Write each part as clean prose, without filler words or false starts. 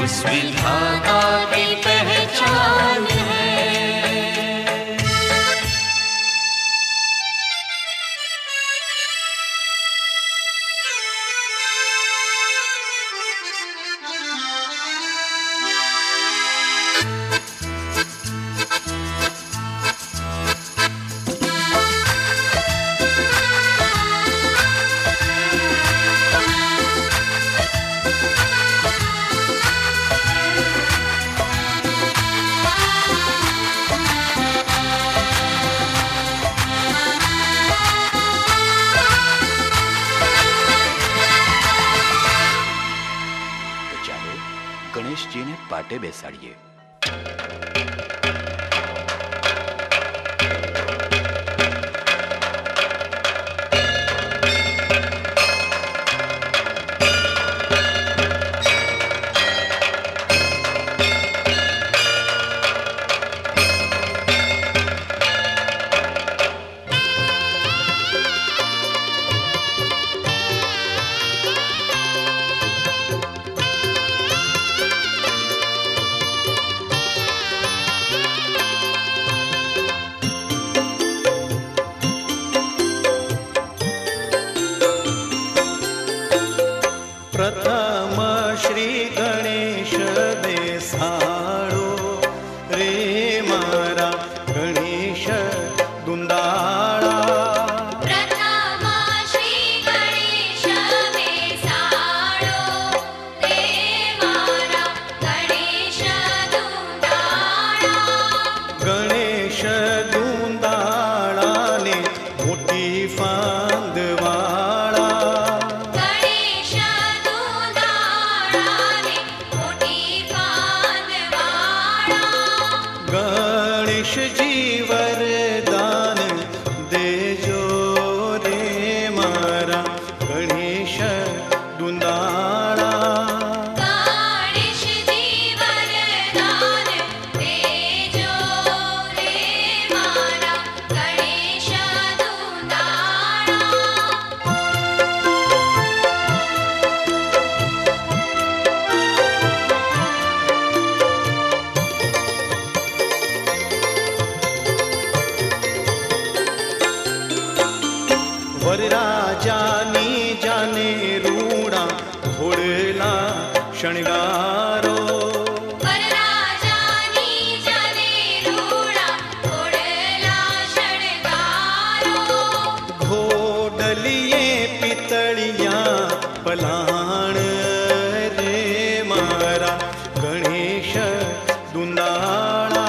उस विधाता की पहचान है। ગણેશજીને પાટે બેસાડીએ. प्रथम श्री गणेश बेसाड़ो रे मारा गणेश दुंदाड़ा। प्रथम श्री गणेश बेसाड़ो रे मारा गणेश दुंदाड़ा। गणेश दुंदाड़ा ने मोटी फांदवाड़ा। गणेश जी वरदान देजो रे मारा गणेश दुंदाड़ा। गणेश जी वरदान देजो रे मारा गणेश दुंदाड़ा। वरराजानी जाने रूड़ा घोड़ला शणगारो। वरराजानी जाने रूड़ा घोड़ला शणगारो। घोड़लिए पितड़िया पलाण रे मारा गणेश दुंदाड़ा।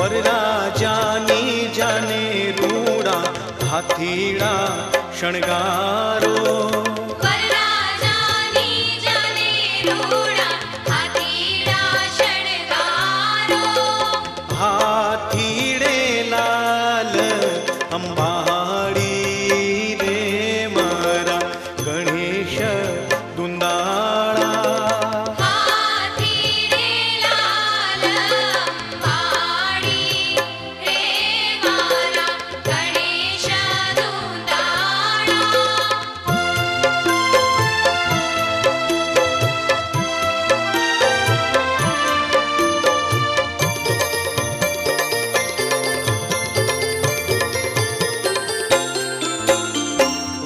वरराजानी जाने रूड़ा हाथीड़ा शणगारो। वरराजानी जाने रूड़ा हाथीड़ा शणगारो। हाथीड़े लाल अंबाड़ी रे मारा गणेश दुंदाड़ा।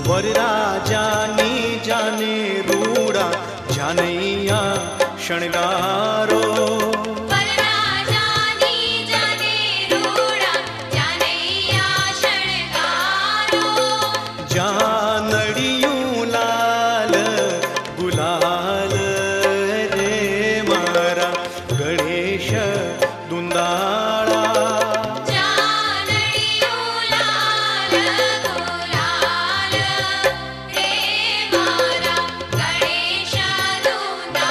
वरराजानी जाने रूड़ा जानैया शणगारो। वरराजानी जाने रूड़ा जानैया शणगारो। जानड़ियों लाल गुलाल रे मारा गणेश दुंदाड़ा। गणेश दुंदाड़ा।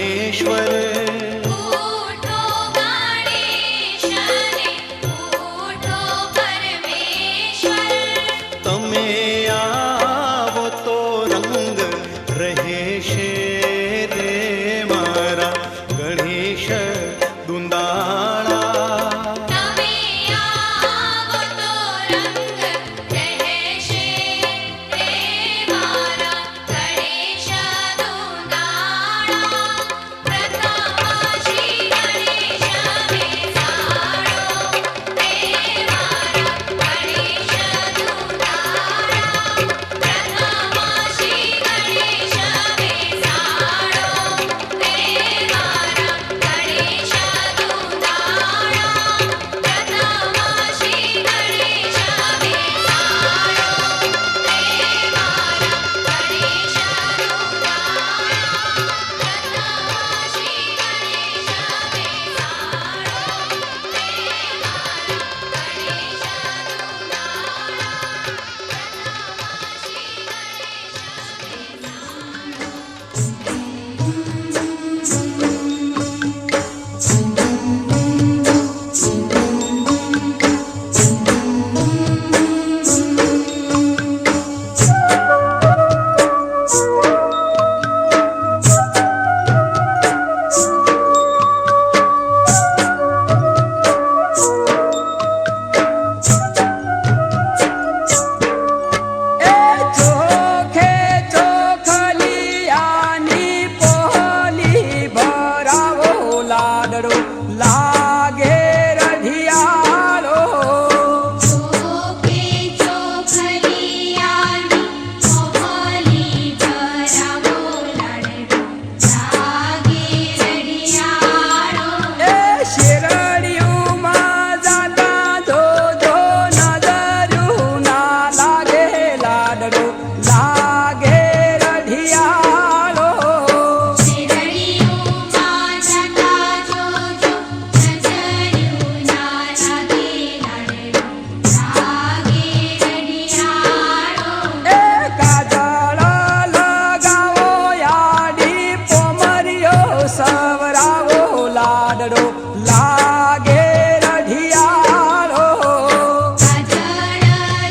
પરમેશ્વર ઉઠો ગણેશને ઉઠો પરમેશ્વર તમે આવો તો રંગ રહેશે રે મારા ગણેશ દુંદાળા તમે આવો તો રંગ રહેશે રે મારા ગણેશ દુંદાળા પ્રથમ શ્રી ગણેશ બેસાડો રે મારા ગણેશ દુંદાળા પ્રથમ શ્રી ગણેશ બેસાડો રે મારા ગણેશ દુંદાળા પ્રથમ શ્રી ગણેશ બેસાડો રે મારા ગણેશ દુંદાળા પ્રથમ શ્રી ગણેશ બેસાડો ચોખે ચોખલિયાની પોલી ભરાવો લાડડો લાગે રઢિયાળો ચોખે ચોખલિયાની પોલી ભરાવો લાડડો લાગે રઢિયાળો એ શેરડિયુંમાં જાતા જોજો નજરું ના લાગે લાડડો લાગે રઢિયાળો શેરડીઓમાં જતા જોજો નજર્યું ના લાગે લાડડો લાગે રઢિયાળો એ કાજળ લગાવો યાડી પોમરિયો સવરાવો લાડડો લાગે રઢિયાળો કાજળ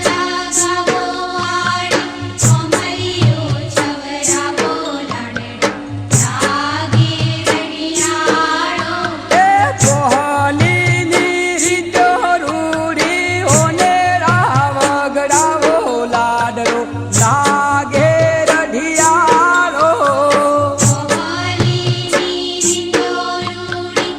લગાવો આડી કોમરિયો છવરાવો લાડડો લાગે રઢિયાળો એ પોહલીની રીતો રૂડી ઓને રાવગડાવો લાડડો લાગે રઢિયાળો કોમલીની રીતો રૂડી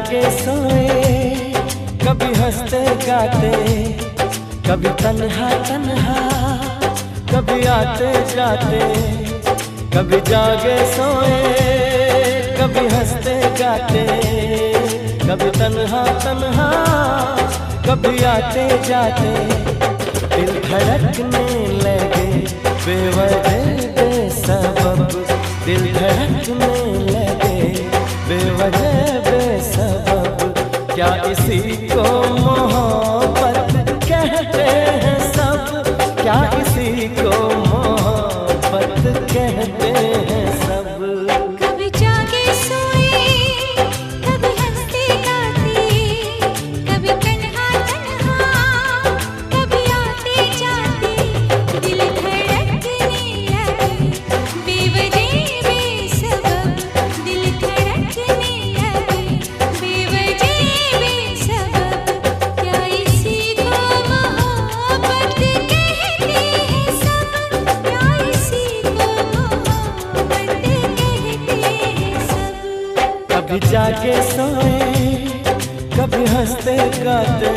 जागे सोए, कभी हंसते गाते, कभी तन्हा तन्हा, कभी आते जाते, कभी जागे सोए, कभी हंसते गाते, कभी तन्हा तन्हा, कभी आते जाते, दिल धड़कने लगे बेवजह बेसबब, दिल धड़कने लगे बेवजह बेसबब, क्या इसी को मोहब्बत कहते हैं सब, क्या इसी को मोहब्बत कहते हैं सब। कभी जागे सोए, कभी हंसते गाते, कभी तन्हा तन्हा, कभी आते जाते, दिल धड़कने लगे बेवजह बेसबब, दिल धड़कने लगे बेवजह बेसबब, क्या इसी को मोहब्बत कहते हैं सब, क्या इसी को मोहब्बत कहते हैं सब। कभी जागे सोए, कभी हंसते गाते,